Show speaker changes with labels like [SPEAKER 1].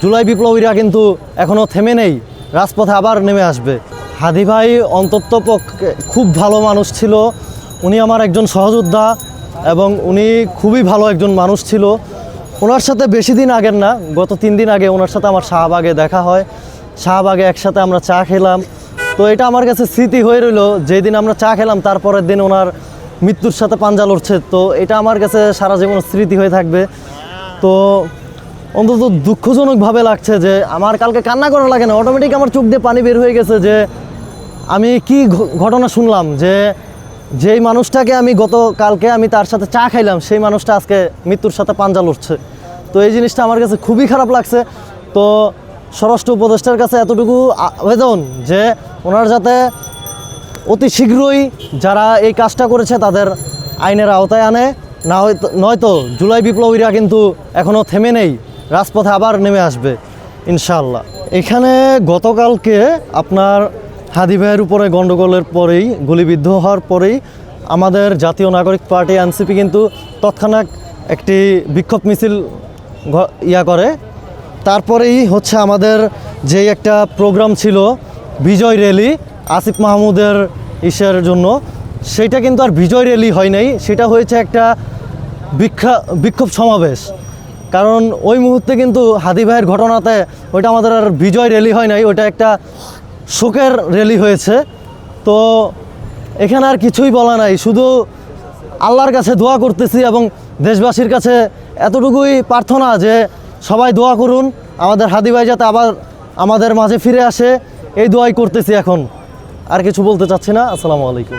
[SPEAKER 1] জুলাই বিপ্লবীরা কিন্তু এখনও থেমে নেই, রাজপথে আবার নেমে আসবে। হাদি ভাই অন্ততপক্ষে খুব ভালো মানুষ ছিল। উনি আমার একজন সহযোদ্ধা এবং উনি খুবই ভালো একজন মানুষ ছিল। ওনার সাথে বেশি দিন আগের না, গত 3 দিন আগে ওনার সাথে আমার শাহবাগে দেখা হয়। শাহবাগে একসাথে আমরা চা খেলাম। তো এটা আমার কাছে স্মৃতি হয়ে রইল, যেই দিন আমরা চা খেলাম তারপরের দিন ওনার মৃত্যুর সাথে পাঞ্জা লড়ছে। তো এটা আমার কাছে সারা জীবন স্মৃতি হয়ে থাকবে। তো অন্তত দুঃখজনকভাবে লাগছে যে আমার কালকে কান্না করা লাগে না, অটোমেটিক আমার চোখ দিয়ে পানি বের হয়ে গেছে যে আমি কি ঘটনা শুনলাম, যে যেই মানুষটাকে আমি কালকে আমি তার সাথে চা খাইলাম সেই মানুষটা আজকে মৃত্যুর সাথে পাঞ্জা লড়ছে। তো এই জিনিসটা আমার কাছে খুবই খারাপ লাগছে। তো স্বরাষ্ট্র উপদেষ্টার কাছে এতটুকু আবেদন যে ওনার যাতে অতি শীঘ্রই যারা এই কাজটা করেছে তাদের আইনের আওতায় আনে, নয়তো জুলাই বিপ্লবীরা কিন্তু এখনও থেমে নেই, রাজপথে আবার নেমে আসবে ইনশাআল্লাহ। এখানে গতকালকে আপনার হাদি ভাইয়ের উপরে গণ্ডগোলের পরেই, গুলিবিদ্ধ হওয়ার পরেই আমাদের জাতীয় নাগরিক পার্টি এনসিপি কিন্তু তৎক্ষণাৎ একটি বিক্ষোভ মিছিল করে। তারপরেই হচ্ছে আমাদের যেই একটা প্রোগ্রাম ছিল বিজয় র্যালি আসিফ মাহমুদের জন্য, সেইটা কিন্তু আর বিজয় র্যালি হয় নাই, সেটা হয়েছে একটা বিক্ষোভ সমাবেশ। কারণ ওই মুহূর্তে কিন্তু হাদি ভাইয়ের ঘটনাতে ওইটা আমাদের আর বিজয় র্যালি হয় নাই, ওইটা একটা শোকের র্যালি হয়েছে। তো এখানে আর কিছুই বলা নাই, শুধু আল্লাহর কাছে দোয়া করতেছি এবং দেশবাসীর কাছে এতটুকুই প্রার্থনা যে সবাই দোয়া করুন আমাদের হাদি ভাই যাতে আবার আমাদের মাঝে ফিরে আসে, এই দোয়াই করতেছি। এখন আর কিছু বলতে চাচ্ছি না। আসসালামু আলাইকুম।